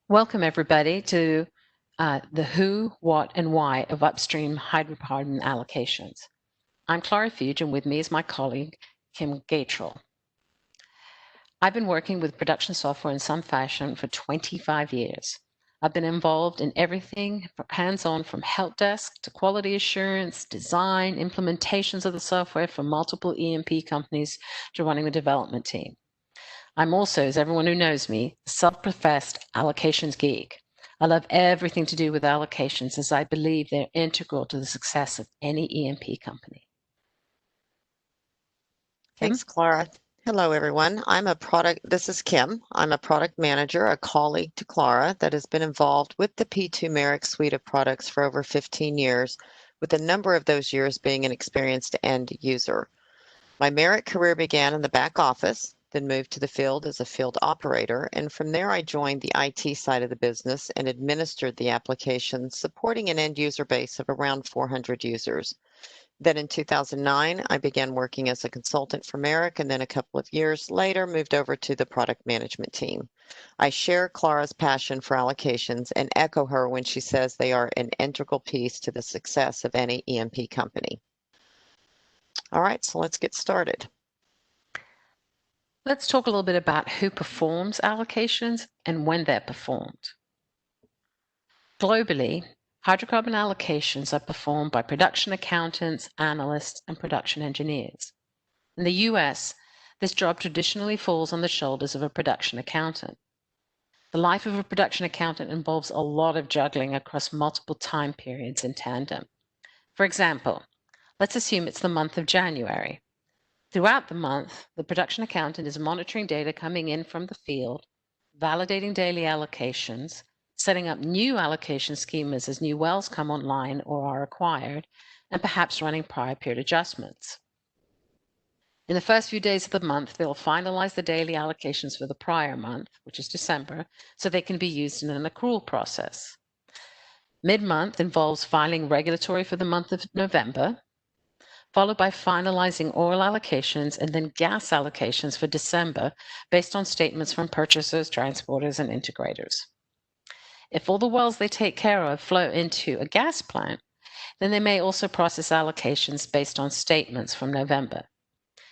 Welcome, everybody, to the who, what, and why of upstream hydrocarbon allocations. I'm Clara Fuge, and with me is my colleague, Kim Gatrell. I've been working with production software in some fashion for 25 years. I've been involved in everything hands-on from help desk to quality assurance, design, implementations of the software for multiple E&P companies to running the development team. I'm also, as everyone who knows me, a self-professed allocations geek. I love everything to do with allocations as I believe they're integral to the success of any E&P company. Kim? Thanks, Clara. Hello, everyone. This is Kim. I'm a product manager, a colleague to Clara that has been involved with the P2 Merrick suite of products for over 15 years, with a number of those years being an experienced end user. My Merrick career began in the back office, then moved to the field as a field operator, and from there I joined the IT side of the business and administered the applications, supporting an end user base of around 400 users. Then in 2009, I began working as a consultant for Merrick, and then a couple of years later moved over to the product management team. I share Clara's passion for allocations and echo her when she says they are an integral piece to the success of any E&P company. All right, so let's get started. Let's talk a little bit about who performs allocations and when they're performed. Globally, hydrocarbon allocations are performed by production accountants, analysts, and production engineers. In the US, this job traditionally falls on the shoulders of a production accountant. The life of a production accountant involves a lot of juggling across multiple time periods in tandem. For example, let's assume it's the month of January. Throughout the month, the production accountant is monitoring data coming in from the field, validating daily allocations, setting up new allocation schemas as new wells come online or are acquired, and perhaps running prior period adjustments. In the first few days of the month, they'll finalize the daily allocations for the prior month, which is December, so they can be used in an accrual process. Mid-month involves filing regulatory for the month of November, followed by finalizing oil allocations and then gas allocations for December based on statements from purchasers, transporters, and integrators. If all the wells they take care of flow into a gas plant, then they may also process allocations based on statements from November.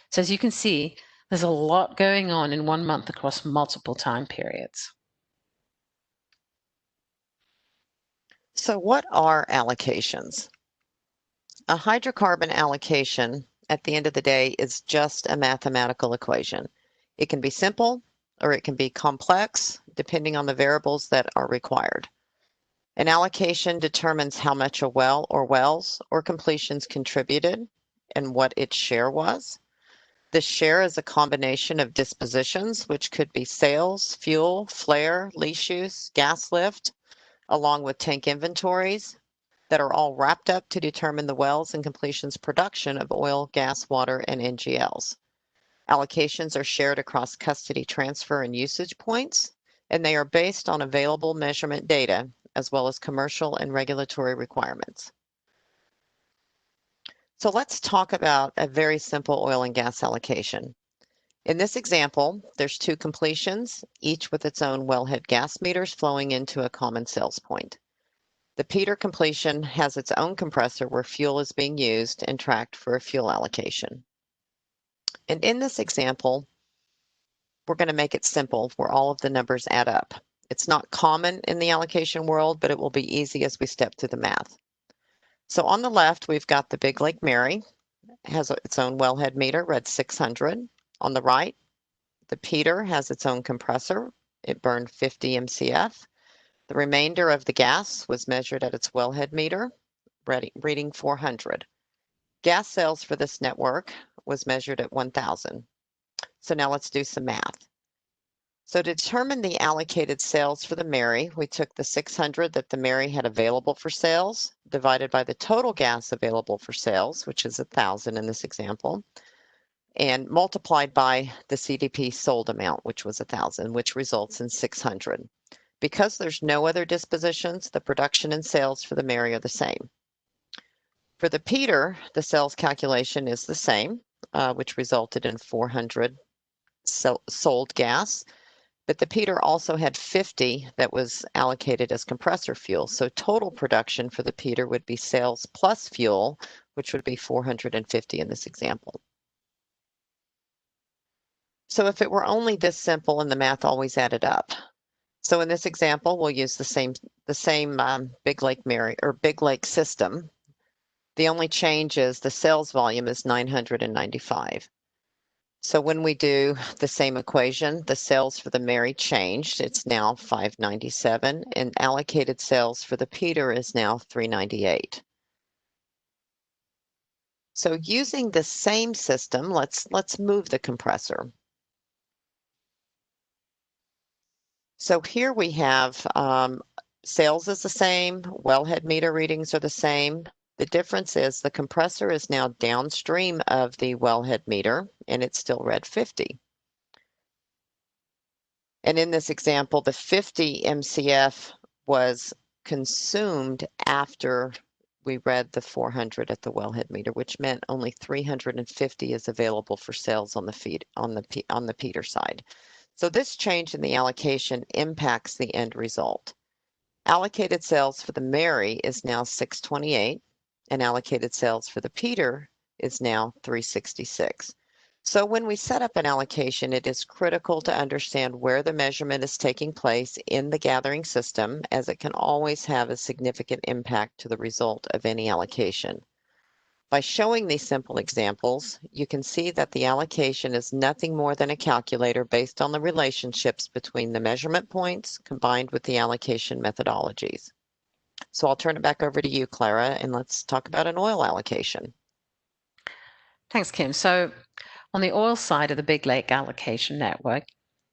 So as you can see, there's a lot going on in 1 month across multiple time periods. So what are allocations? A hydrocarbon allocation, at the end of the day, is just a mathematical equation. It can be simple or it can be complex, depending on the variables that are required. An allocation determines how much a well or wells or completions contributed and what its share was. The share is a combination of dispositions, which could be sales, fuel, flare, lease use, gas lift, along with tank inventories that are all wrapped up to determine the wells and completions production of oil, gas, water, and NGLs. Allocations are shared across custody transfer and usage points, and they are based on available measurement data, as well as commercial and regulatory requirements. So let's talk about a very simple oil and gas allocation. In this example, there's 2 completions, each with its own wellhead gas meters flowing into a common sales point. The Peter completion has its own compressor where fuel is being used and tracked for a fuel allocation. And in this example, we're going to make it simple where all of the numbers add up. It's not common in the allocation world, but it will be easy as we step through the math. So on the left, we've got the Big Lake Mary, has its own wellhead meter, read 600. On the right, the Peter has its own compressor. It burned 50 MCF. The remainder of the gas was measured at its wellhead meter, reading 400. Gas sales for this network was measured at 1,000. So now let's do some math. So to determine the allocated sales for the Mary, we took the 600 that the Mary had available for sales, divided by the total gas available for sales, which is 1,000 in this example, and multiplied by the CDP sold amount, which was 1,000, which results in 600. Because there's no other dispositions, the production and sales for the Mary are the same. For the Peter, the sales calculation is the same, which resulted in 400 sold gas. But the Peter also had 50 that was allocated as compressor fuel. So total production for the Peter would be sales plus fuel, which would be 450 in this example. So if it were only this simple and the math always added up. So in this example, we'll use the same Big Lake Mary or Big Lake system. The only change is the sales volume is 995. So when we do the same equation, the sales for the Mary changed. It's now 597, and allocated sales for the Peter is now 398. So using the same system, let's move the compressor. So here we have sales is the same, wellhead meter readings are the same. The difference is the compressor is now downstream of the wellhead meter, and it's still read 50. And in this example, the 50 MCF was consumed after we read the 400 at the wellhead meter, which meant only 350 is available for sales on the feed on the Peter side. So this change in the allocation impacts the end result. Allocated sales for the Mary is now 628, and allocated sales for the Peter is now 366. So when we set up an allocation, it is critical to understand where the measurement is taking place in the gathering system, as it can always have a significant impact to the result of any allocation. By showing these simple examples, you can see that the allocation is nothing more than a calculator based on the relationships between the measurement points combined with the allocation methodologies. So I'll turn it back over to you, Clara, and let's talk about an oil allocation. Thanks, Kim. So on the oil side of the Big Lake allocation network,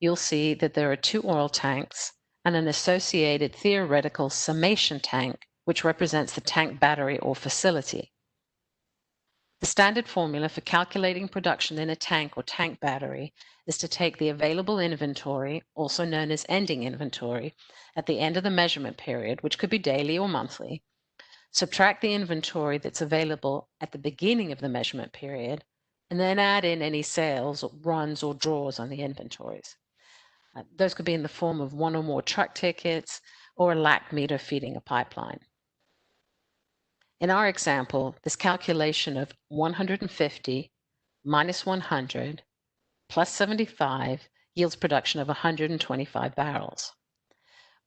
you'll see that there are 2 oil tanks and an associated theoretical summation tank, which represents the tank battery or facility. The standard formula for calculating production in a tank or tank battery is to take the available inventory, also known as ending inventory, at the end of the measurement period, which could be daily or monthly, subtract the inventory that's available at the beginning of the measurement period, and then add in any sales, runs, or draws on the inventories. Those could be in the form of 1 or more truck tickets or a LAC meter feeding a pipeline. In our example, this calculation of 150 minus 100 plus 75 yields production of 125 barrels.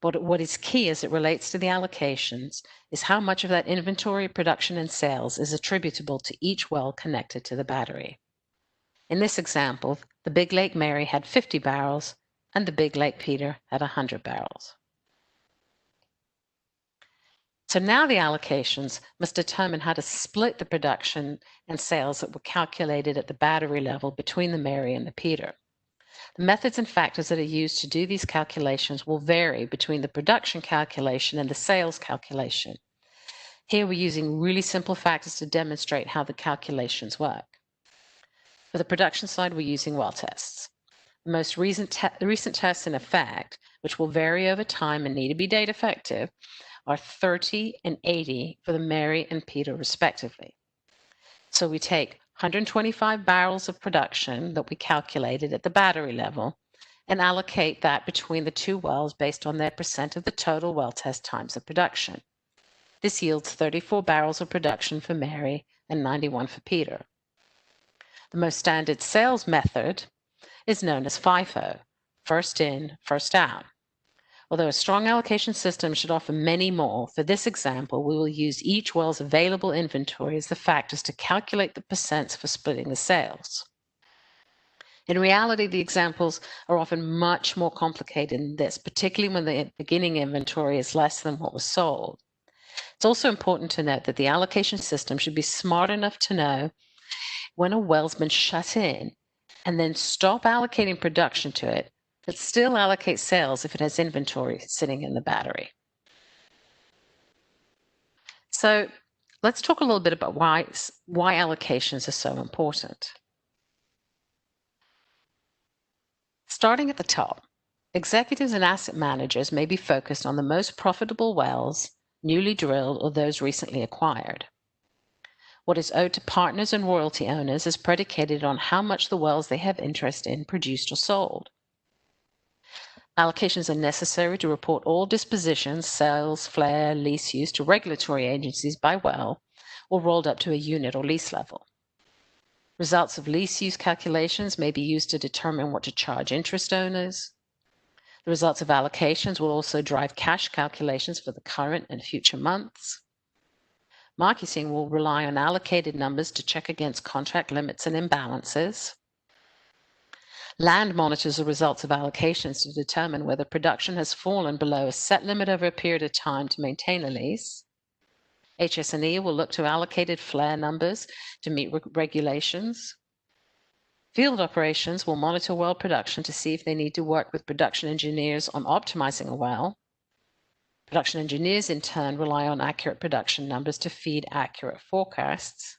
But what is key as it relates to the allocations is how much of that inventory, production, and sales is attributable to each well connected to the battery. In this example, the Big Lake Mary had 50 barrels and the Big Lake Peter had 100 barrels. So now the allocations must determine how to split the production and sales that were calculated at the battery level between the Mary and the Peter. The methods and factors that are used to do these calculations will vary between the production calculation and the sales calculation. Here we're using really simple factors to demonstrate how the calculations work. For the production side, we're using well tests. The most recent tests in effect, which will vary over time and need to be data effective, are 30 and 80 for the Mary and Peter respectively. So we take 125 barrels of production that we calculated at the battery level and allocate that between the 2 wells based on their percent of the total well test times of production. This yields 34 barrels of production for Mary and 91 for Peter. The most standard sales method is known as FIFO, first in, first out. Although a strong allocation system should offer many more, for this example, we will use each well's available inventory as the factors to calculate the percents for splitting the sales. In reality, the examples are often much more complicated than this, particularly when the beginning inventory is less than what was sold. It's also important to note that the allocation system should be smart enough to know when a well's been shut in and then stop allocating production to it, but still allocate sales if it has inventory sitting in the battery. So let's talk a little bit about why allocations are so important. Starting at the top, executives and asset managers may be focused on the most profitable wells, newly drilled, or those recently acquired. What is owed to partners and royalty owners is predicated on how much the wells they have interest in produced or sold. Allocations are necessary to report all dispositions, sales, flare, lease use to regulatory agencies by well or rolled up to a unit or lease level. Results of lease use calculations may be used to determine what to charge interest owners. The results of allocations will also drive cash calculations for the current and future months. Marketing will rely on allocated numbers to check against contract limits and imbalances. Land monitors the results of allocations to determine whether production has fallen below a set limit over a period of time to maintain a lease. HS&E will look to allocated flare numbers to meet regulations. Field operations will monitor well production to see if they need to work with production engineers on optimizing a well. Production engineers, in turn, rely on accurate production numbers to feed accurate forecasts.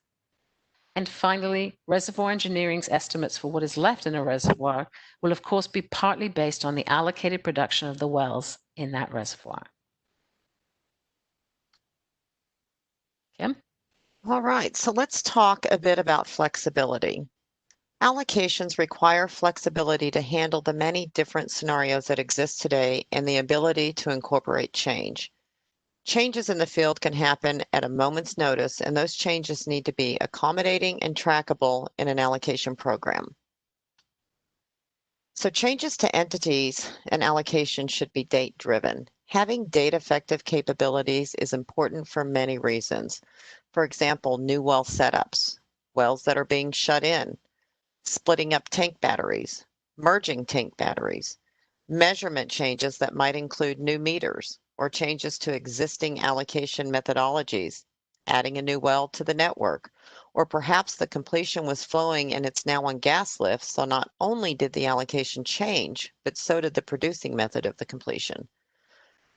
And finally, reservoir engineering's estimates for what is left in a reservoir will, of course, be partly based on the allocated production of the wells in that reservoir. Kim? All right, so let's talk a bit about flexibility. Allocations require flexibility to handle the many different scenarios that exist today and the ability to incorporate change. Changes in the field can happen at a moment's notice, and those changes need to be accommodating and trackable in an allocation program. So changes to entities and allocation should be date-driven. Having date-effective capabilities is important for many reasons. For example, new well setups, wells that are being shut in, splitting up tank batteries, merging tank batteries, measurement changes that might include new meters or changes to existing allocation methodologies, adding a new well to the network, or perhaps the completion was flowing and it's now on gas lift, so not only did the allocation change, but so did the producing method of the completion.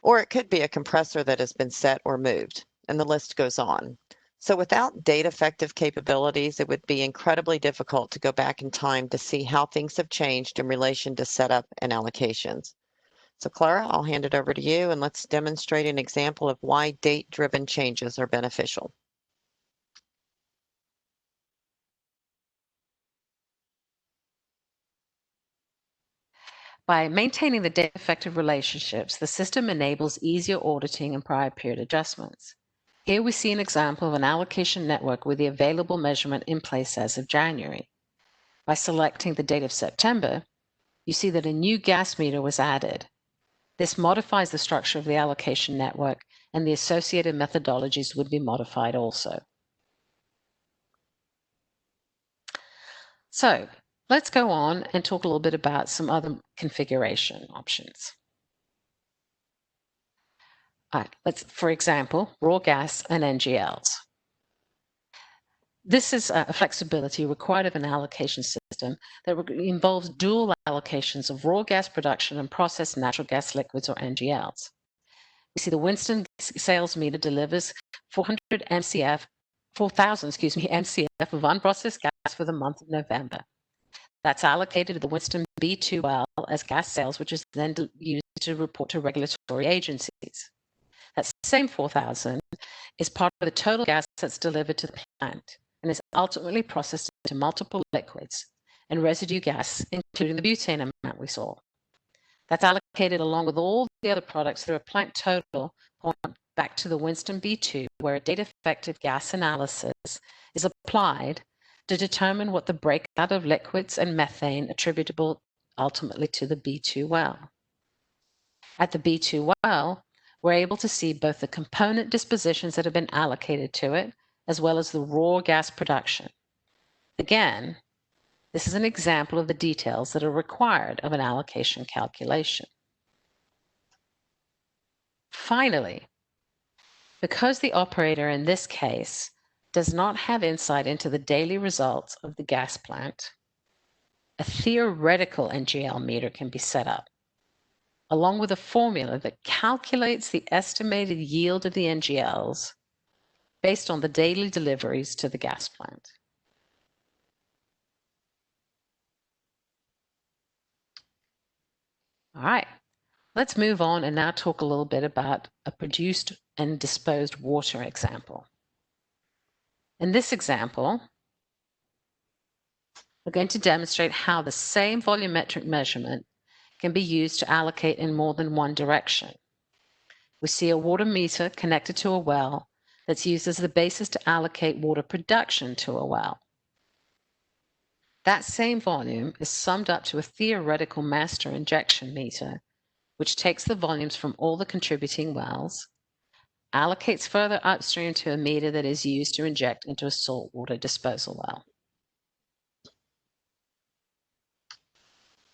Or it could be a compressor that has been set or moved, and the list goes on. So without date-effective capabilities, it would be incredibly difficult to go back in time to see how things have changed in relation to setup and allocations. So Clara, I'll hand it over to you, and let's demonstrate an example of why date-driven changes are beneficial. By maintaining the date-effective relationships, the system enables easier auditing and prior period adjustments. Here we see an example of an allocation network with the available measurement in place as of January. By selecting the date of September, you see that a new gas meter was added. This modifies the structure of the allocation network, and the associated methodologies would be modified also. So let's go on and talk a little bit about some other configuration options. For example, raw gas and NGLs. This is a flexibility required of an allocation system that involves dual allocations of raw gas production and processed natural gas liquids, or NGLs. We see the Winston sales meter delivers 4,000 MCF of unprocessed gas for the month of November. That's allocated to the Winston B2 well as gas sales, which is then used to report to regulatory agencies. That same 4,000 is part of the total gas that's delivered to the plant and is ultimately processed into multiple liquids and residue gas, including the butane amount we saw. That's allocated along with all the other products through a plant total point back to the Winston B2, where a date-effective gas analysis is applied to determine what the breakout of liquids and methane attributable ultimately to the B2 well. At the B2 well, we're able to see both the component dispositions that have been allocated to it, as well as the raw gas production. Again, this is an example of the details that are required of an allocation calculation. Finally, because the operator in this case does not have insight into the daily results of the gas plant, a theoretical NGL meter can be set up, along with a formula that calculates the estimated yield of the NGLs based on the daily deliveries to the gas plant. All right, let's move on and now talk a little bit about a produced and disposed water example. In this example, we're going to demonstrate how the same volumetric measurement can be used to allocate in more than one direction. We see a water meter connected to a well that's used as the basis to allocate water production to a well. That same volume is summed up to a theoretical master injection meter, which takes the volumes from all the contributing wells, allocates further upstream to a meter that is used to inject into a saltwater disposal well.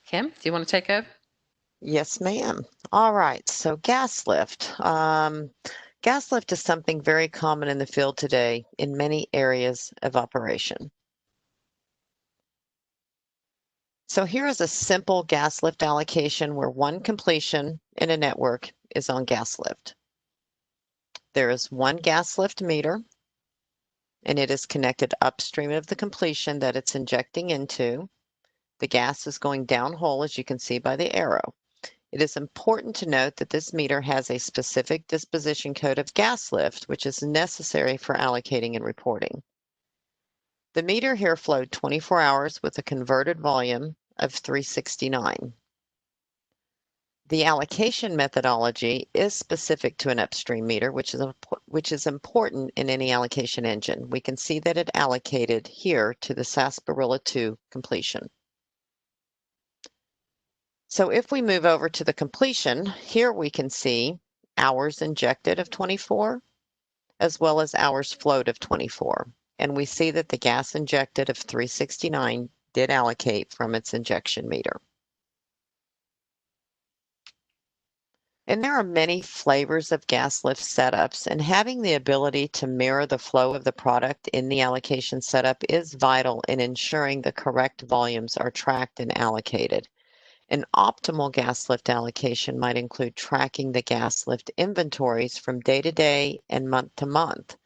Kim, do you want to take over? Yes, ma'am. All right, so gas lift. Gas lift is something very common in the field today in many areas of operation. So here is a simple gas lift allocation where one completion in a network is on gas lift. There is one gas lift meter, and it is connected upstream of the completion that it's injecting into. The gas is going downhole, as you can see by the arrow. It is important to note that this meter has a specific disposition code of gas lift, which is necessary for allocating and reporting. The meter here flowed 24 hours with a converted volume of 369. The allocation methodology is specific to an upstream meter, which is important in any allocation engine. We can see that it allocated here to the Sarsaparilla 2 completion. So if we move over to the completion, here we can see hours injected of 24, as well as hours flowed of 24. And we see that the gas injected of 369 did allocate from its injection meter. And there are many flavors of gas lift setups, and having the ability to mirror the flow of the product in the allocation setup is vital in ensuring the correct volumes are tracked and allocated. An optimal gas lift allocation might include tracking the gas lift inventories from day to day and month to month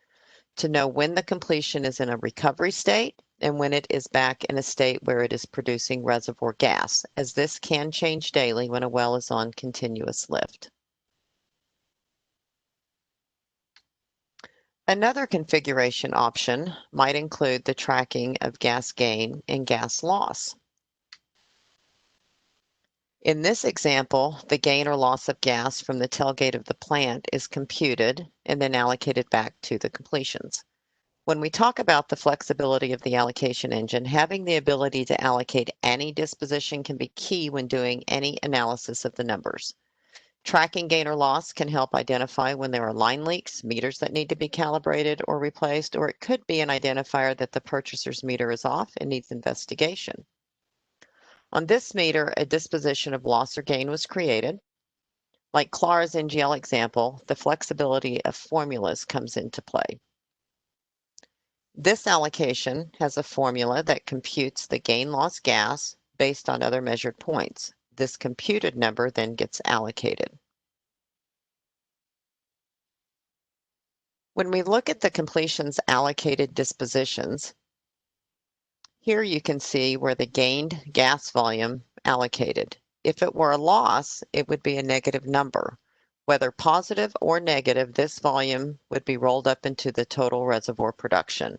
to know when the completion is in a recovery state and when it is back in a state where it is producing reservoir gas, as this can change daily when a well is on continuous lift. Another configuration option might include the tracking of gas gain and gas loss. In this example, the gain or loss of gas from the tailgate of the plant is computed and then allocated back to the completions. When we talk about the flexibility of the allocation engine, having the ability to allocate any disposition can be key when doing any analysis of the numbers. Tracking gain or loss can help identify when there are line leaks, meters that need to be calibrated or replaced, or it could be an identifier that the purchaser's meter is off and needs investigation. On this meter, a disposition of loss or gain was created. Like Clara's NGL example, the flexibility of formulas comes into play. This allocation has a formula that computes the gain-loss gas based on other measured points. This computed number then gets allocated. When we look at the completion's allocated dispositions, here you can see where the gained gas volume allocated. If it were a loss, it would be a negative number. Whether positive or negative, this volume would be rolled up into the total reservoir production.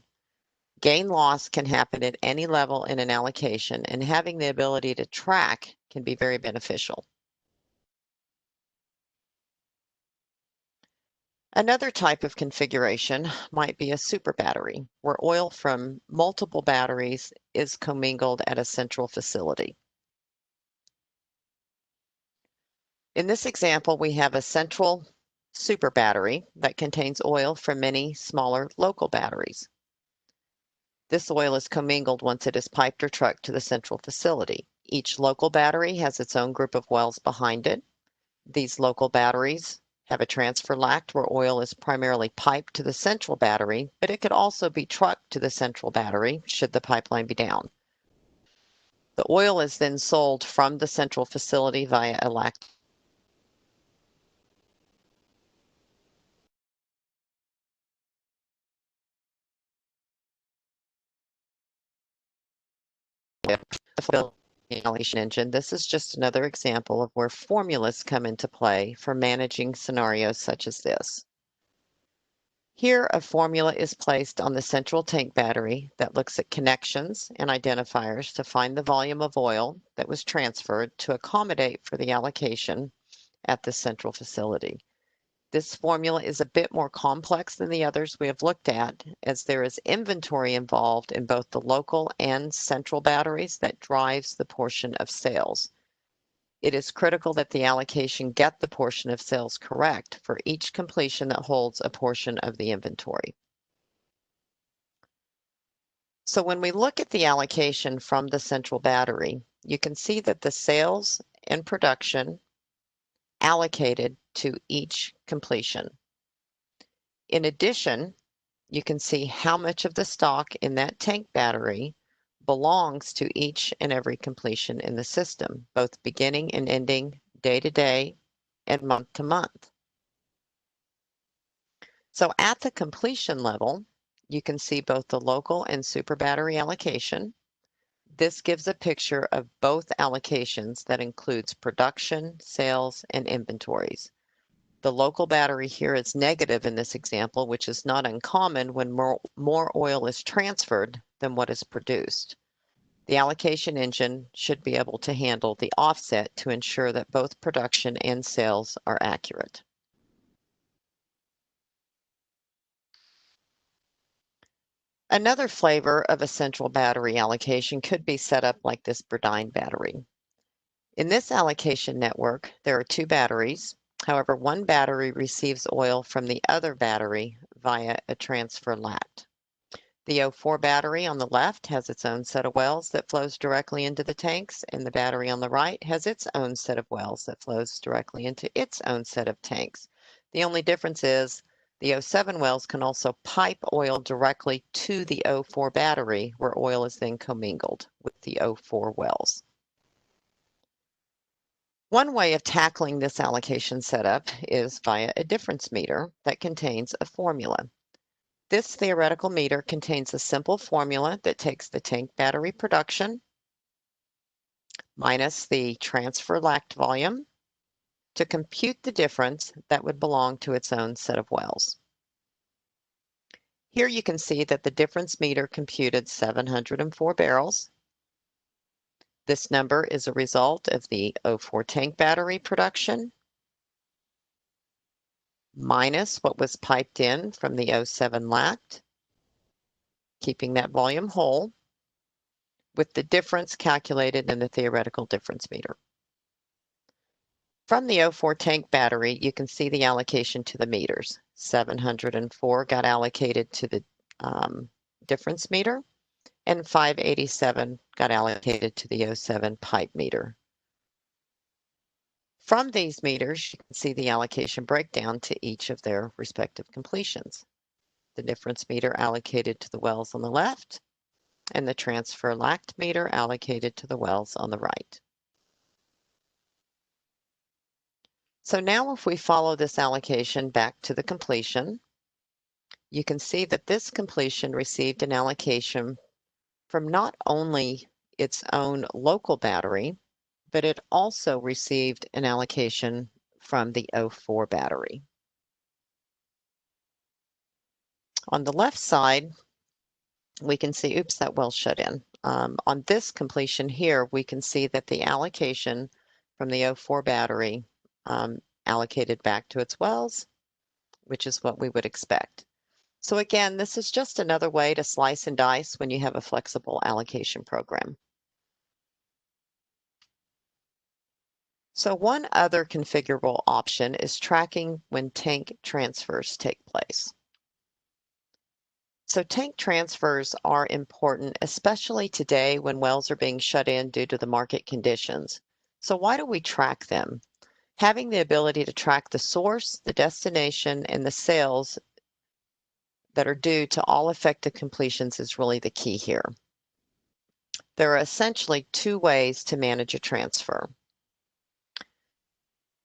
Gain loss can happen at any level in an allocation, and having the ability to track can be very beneficial. Another type of configuration might be a super battery, where oil from multiple batteries is commingled at a central facility. In this example, we have a central super battery that contains oil from many smaller local batteries. This oil is commingled once it is piped or trucked to the central facility. Each local battery has its own group of wells behind it. These local batteries have a transfer lact where oil is primarily piped to the central battery, but it could also be trucked to the central battery should the pipeline be down. The oil is then sold from the central facility via a lact. Allocation engine. This is just another example of where formulas come into play for managing scenarios such as this. Here, a formula is placed on the central tank battery that looks at connections and identifiers to find the volume of oil that was transferred to accommodate for the allocation at the central facility. This formula is a bit more complex than the others we have looked at, as there is inventory involved in both the local and central batteries that drives the portion of sales. It is critical that the allocation get the portion of sales correct for each completion that holds a portion of the inventory. So when we look at the allocation from the central battery, you can see that the sales and production allocated to each completion. In addition, you can see how much of the stock in that tank battery belongs to each and every completion in the system, both beginning and ending, day to day, and month to month. So at the completion level, you can see both the local and super battery allocation. This gives a picture of both allocations that includes production, sales, and inventories. The local battery here is negative in this example, which is not uncommon when more oil is transferred than what is produced. The allocation engine should be able to handle the offset to ensure that both production and sales are accurate. Another flavor of a central battery allocation could be set up like this Burdine battery. In this allocation network, there are two batteries. However, one battery receives oil from the other battery via a transfer lat. The O4 battery on the left has its own set of wells that flows directly into the tanks, and the battery on the right has its own set of wells that flows directly into its own set of tanks. The only difference is the O7 wells can also pipe oil directly to the O4 battery, where oil is then commingled with the O4 wells. One way of tackling this allocation setup is via a difference meter that contains a formula. This theoretical meter contains a simple formula that takes the tank battery production minus the transfer lacked volume to compute the difference that would belong to its own set of wells. Here you can see that the difference meter computed 704 barrels. This number is a result of the O4 tank battery production minus what was piped in from the O7 lat, keeping that volume whole, with the difference calculated in the theoretical difference meter. From the O4 tank battery, you can see the allocation to the meters. 704 got allocated to the difference meter, and 587 got allocated to the O7 pipe meter. From these meters, you can see the allocation breakdown to each of their respective completions. The difference meter allocated to the wells on the left, and the transfer lacked meter allocated to the wells on the right. So now if we follow this allocation back to the completion, you can see that this completion received an allocation from not only its own local battery, but it also received an allocation from the O4 battery. On the left side, we can see, oops, that well shut in. On this completion here, we can see that the allocation from the O4 battery allocated back to its wells, which is what we would expect. So again, this is just another way to slice and dice when you have a flexible allocation program. So one other configurable option is tracking when tank transfers take place. So tank transfers are important, especially today when wells are being shut in due to the market conditions. So why do we track them? Having the ability to track the source, the destination, and the sales that are due to all affected completions is really the key here. There are essentially two ways to manage a transfer.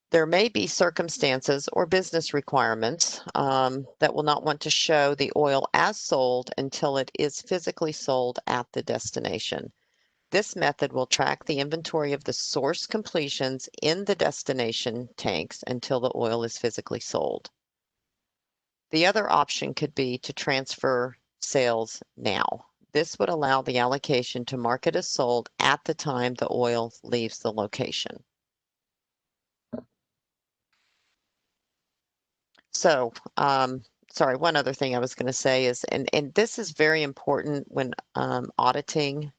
There may be circumstances or business requirements that will not want to show the oil as sold until it is physically sold at the destination. This method will track the inventory of the source completions in the destination tanks until the oil is physically sold. The other option could be to transfer sales now. This would allow the allocation to mark it as sold at the time the oil leaves the location. So, sorry, one other thing I was going to say is, and this is very important when auditing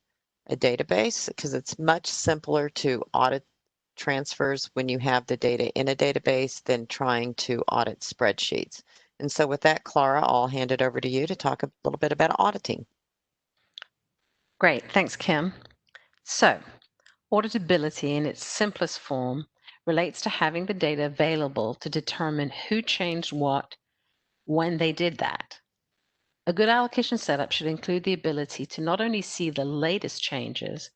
a database, because it's much simpler to audit transfers when you have the data in a database than trying to audit spreadsheets. And so with that, Clara, I'll hand it over to you to talk a little bit about auditing. Great, thanks, Kim. So, auditability in its simplest form relates to having the data available to determine who changed what, when they did that. A good allocation setup should include the ability to not only see the latest changes,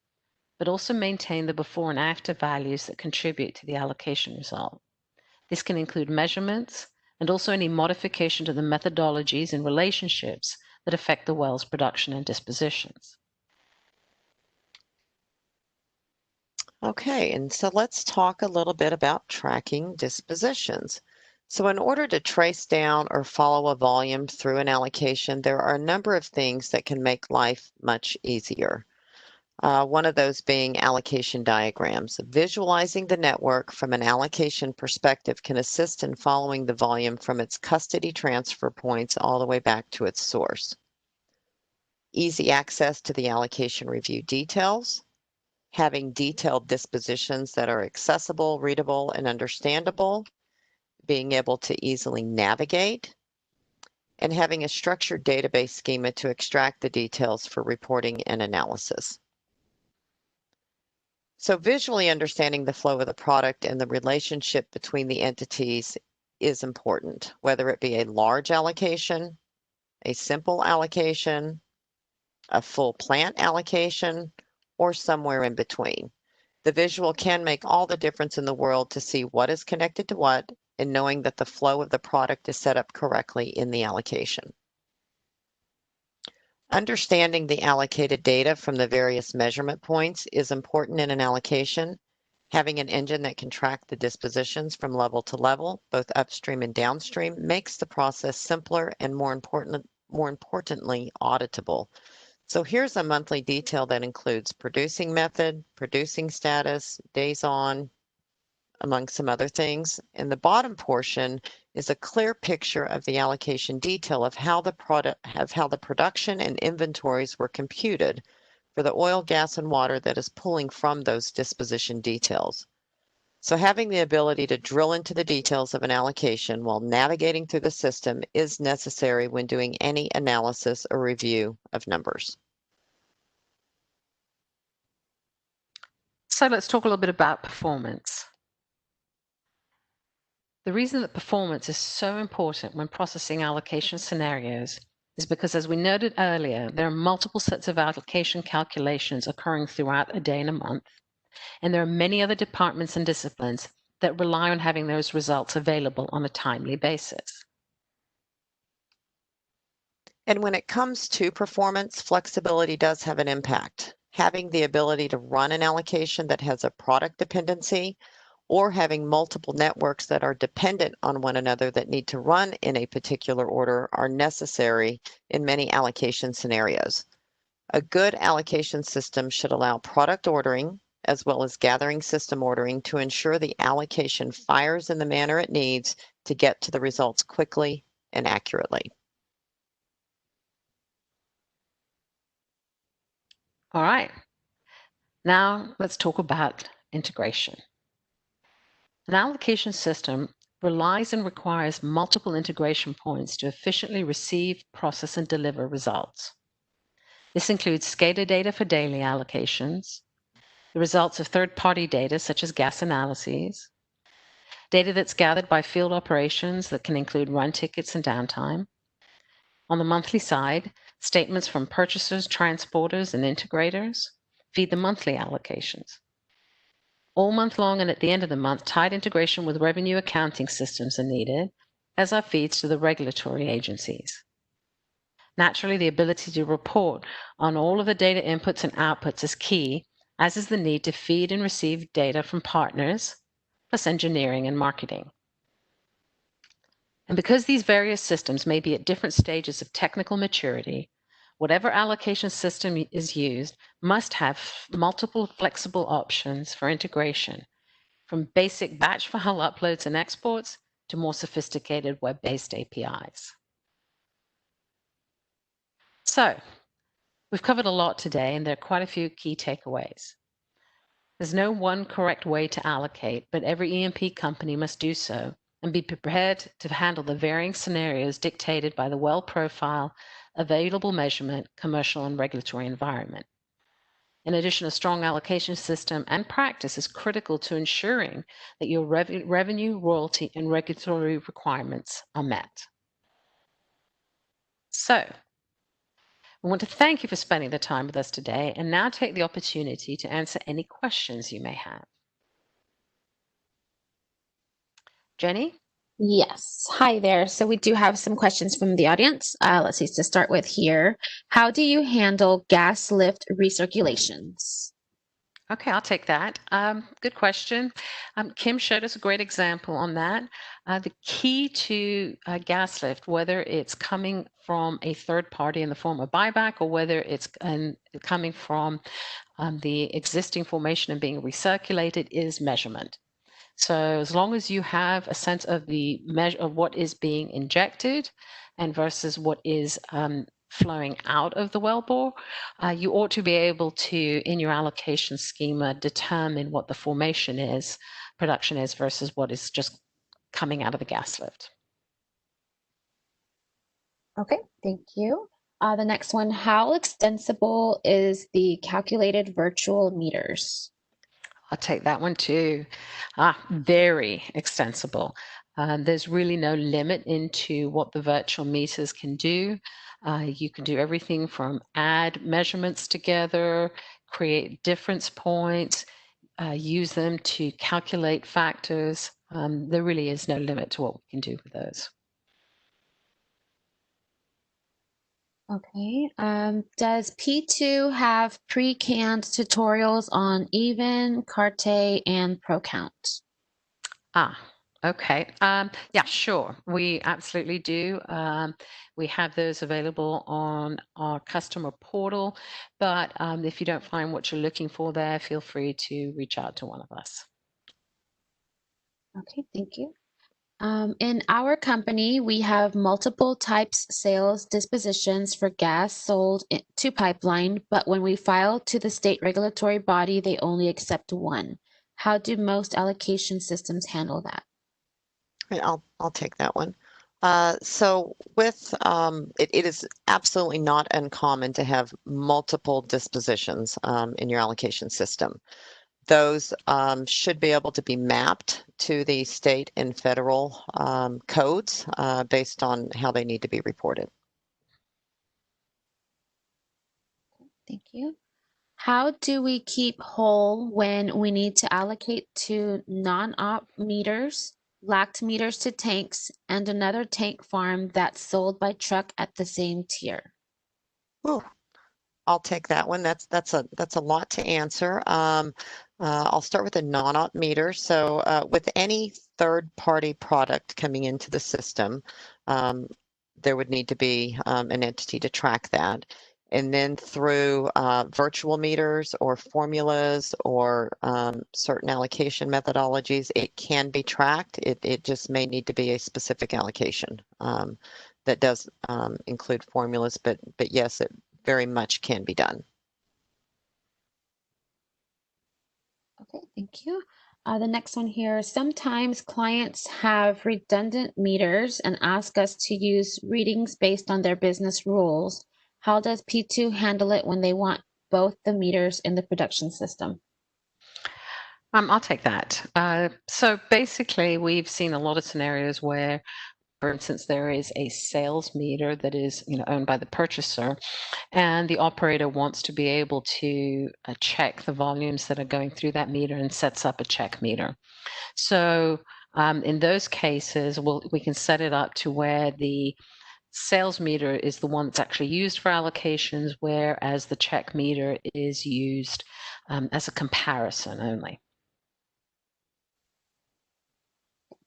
but also maintain the before and after values that contribute to the allocation result. This can include measurements and also any modification to the methodologies and relationships that affect the well's production and dispositions. Okay, and so let's talk a little bit about tracking dispositions. So in order to trace down or follow a volume through an allocation, there are a number of things that can make life much easier. One of those being allocation diagrams. Visualizing the network from an allocation perspective can assist in following the volume from its custody transfer points all the way back to its source. Easy access to the allocation review details. Having detailed dispositions that are accessible, readable, and understandable, being able to easily navigate, and having a structured database schema to extract the details for reporting and analysis. So visually understanding the flow of the product and the relationship between the entities is important, whether it be a large allocation, a simple allocation, a full plant allocation, or somewhere in between. The visual can make all the difference in the world to see what is connected to what and knowing that the flow of the product is set up correctly in the allocation. Understanding the allocated data from the various measurement points is important in an allocation. Having an engine that can track the dispositions from level to level, both upstream and downstream, makes the process simpler and more importantly, auditable. So here's a monthly detail that includes producing method, producing status, days on, among some other things. And the bottom portion is a clear picture of the allocation detail of how the production and inventories were computed for the oil, gas, and water that is pulling from those disposition details. So having the ability to drill into the details of an allocation while navigating through the system is necessary when doing any analysis or review of numbers. So let's talk a little bit about performance. The reason that performance is so important when processing allocation scenarios is because, as we noted earlier, there are multiple sets of allocation calculations occurring throughout a day and a month, and there are many other departments and disciplines that rely on having those results available on a timely basis. And when it comes to performance, flexibility does have an impact. Having the ability to run an allocation that has a product dependency or having multiple networks that are dependent on one another that need to run in a particular order are necessary in many allocation scenarios. A good allocation system should allow product ordering as well as gathering system ordering to ensure the allocation fires in the manner it needs to get to the results quickly and accurately. All right, now let's talk about integration. An allocation system relies and requires multiple integration points to efficiently receive, process, and deliver results. This includes SCADA data for daily allocations, the results of third-party data such as gas analyses, data that's gathered by field operations that can include run tickets and downtime. On the monthly side, statements from purchasers, transporters, and integrators feed the monthly allocations. All month long and at the end of the month, tight integration with revenue accounting systems are needed, as are feeds to the regulatory agencies. Naturally, the ability to report on all of the data inputs and outputs is key, as is the need to feed and receive data from partners, plus engineering and marketing. And because these various systems may be at different stages of technical maturity, whatever allocation system is used must have multiple flexible options for integration, from basic batch file uploads and exports to more sophisticated web-based APIs. So, we've covered a lot today, and there are quite a few key takeaways. There's no one correct way to allocate, but every E&P company must do so and be prepared to handle the varying scenarios dictated by the well profile, available measurement, commercial, and regulatory environment. In addition, a strong allocation system and practice is critical to ensuring that your revenue, royalty, and regulatory requirements are met. So, I want to thank you for spending the time with us today, and now take the opportunity to answer any questions you may have. Jenny? Yes. Hi there. So we do have some questions from the audience. Let's see, to start with here. How do you handle gas lift recirculations? Okay, I'll take that. Good question. Kim showed us a great example on that. The key to gas lift, whether it's coming from a third party in the form of buyback or whether it's coming from the existing formation and being recirculated, is measurement. So as long as you have a sense of the measure of what is being injected and versus what is flowing out of the wellbore, you ought to be able to, in your allocation schema, determine what the formation is, production is, versus what is just coming out of the gas lift. Okay, thank you. The next one, how extensible is the calculated virtual meters? I'll take that one too. Very extensible. There's really no limit into what the virtual meters can do. You can do everything from add measurements together, create difference points, use them to calculate factors. There really is no limit to what we can do with those. Okay. Does P2 have pre-canned tutorials on even, Carte, and ProCount? Okay. Yeah, sure. We absolutely do. We have those available on our customer portal, but if you don't find what you're looking for there, feel free to reach out to one of us. Okay, thank you. In our company, we have multiple types sales dispositions for gas sold to pipeline, but when we file to the state regulatory body, they only accept one. How do most allocation systems handle that? I'll take that one. So with it is absolutely not uncommon to have multiple dispositions in your allocation system. Those should be able to be mapped to the state and federal codes based on how they need to be reported. Thank you. How do we keep whole when we need to allocate to non-op meters, lacked meters to tanks, and another tank farm that's sold by truck at the same tier? Ooh, I'll take that one. That's a lot to answer. I'll start with a non-op meter. So with any third-party product coming into the system, there would need to be an entity to track that. And then through virtual meters or formulas or certain allocation methodologies, it can be tracked. It just may need to be a specific allocation that does include formulas, but yes, it very much can be done. Okay, thank you. The next one here, sometimes clients have redundant meters and ask us to use readings based on their business rules. How does P2 handle it when they want both the meters in the production system? I'll take that. So basically, we've seen a lot of scenarios where, for instance, there is a sales meter that is, owned by the purchaser, and the operator wants to be able to check the volumes that are going through that meter and sets up a check meter. So in those cases, we can set it up to where the sales meter is the one that's actually used for allocations, whereas the check meter is used as a comparison only.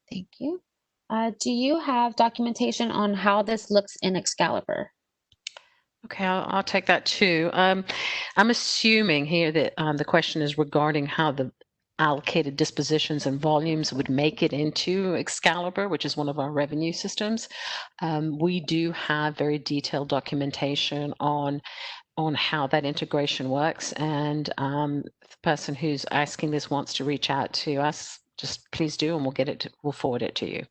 Thank you. Do you have documentation on how this looks in Excalibur? Okay, I'll take that too. I'm assuming here that the question is regarding how the allocated dispositions and volumes would make it into Excalibur, which is one of our revenue systems. We do have very detailed documentation on how that integration works, and the person who's asking this wants to reach out to us, just please do, and we'll forward it to you.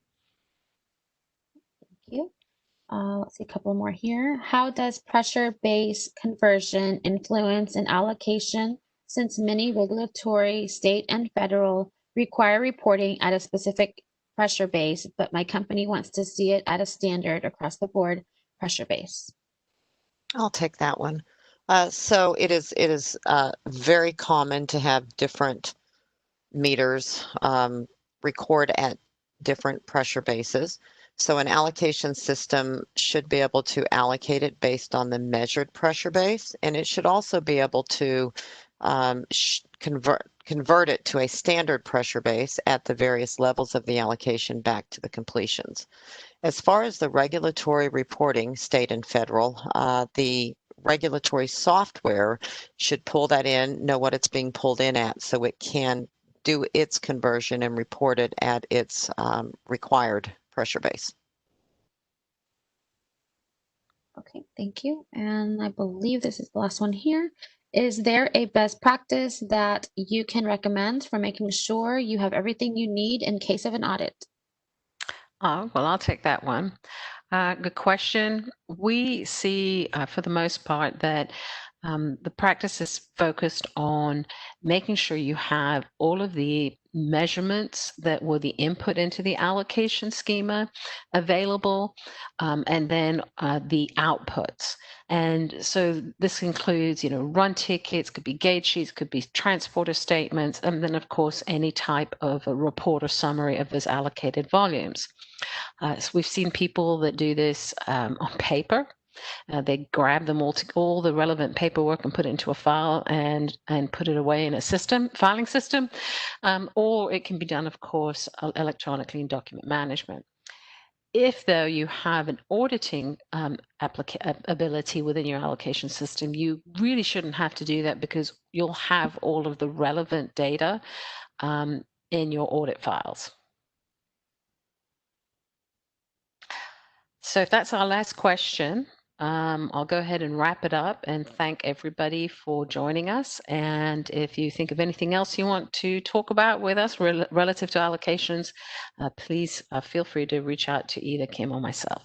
Thank you. Let's see a couple more here. How does pressure-based conversion influence an allocation since many regulatory, state and federal, require reporting at a specific pressure base, but my company wants to see it at a standard across the board pressure base? I'll take that one. So it is very common to have different meters record at different pressure bases. So an allocation system should be able to allocate it based on the measured pressure base, and it should also be able to convert it to a standard pressure base at the various levels of the allocation back to the completions. As far as the regulatory reporting, state and federal, the regulatory software should pull that in, know what it's being pulled in at, so it can do its conversion and report it at its required pressure base. Okay, thank you. And I believe this is the last one here. Is there a best practice that you can recommend for making sure you have everything you need in case of an audit? Oh, well, I'll take that one. Good question. We see, for the most part, that the practice is focused on making sure you have all of the measurements that were the input into the allocation schema available, and then the outputs. And so this includes, run tickets, could be gauge sheets, could be transporter statements, and then, of course, any type of a report or summary of those allocated volumes. So we've seen people that do this on paper. They grab them all the relevant paperwork and put it into a file and put it away in a filing system, or it can be done, of course, electronically in document management. If, though, you have an auditing ability within your allocation system, you really shouldn't have to do that because you'll have all of the relevant data in your audit files. So if that's our last question, I'll go ahead and wrap it up and thank everybody for joining us. And if you think of anything else you want to talk about with us relative to allocations, please feel free to reach out to either Kim or myself.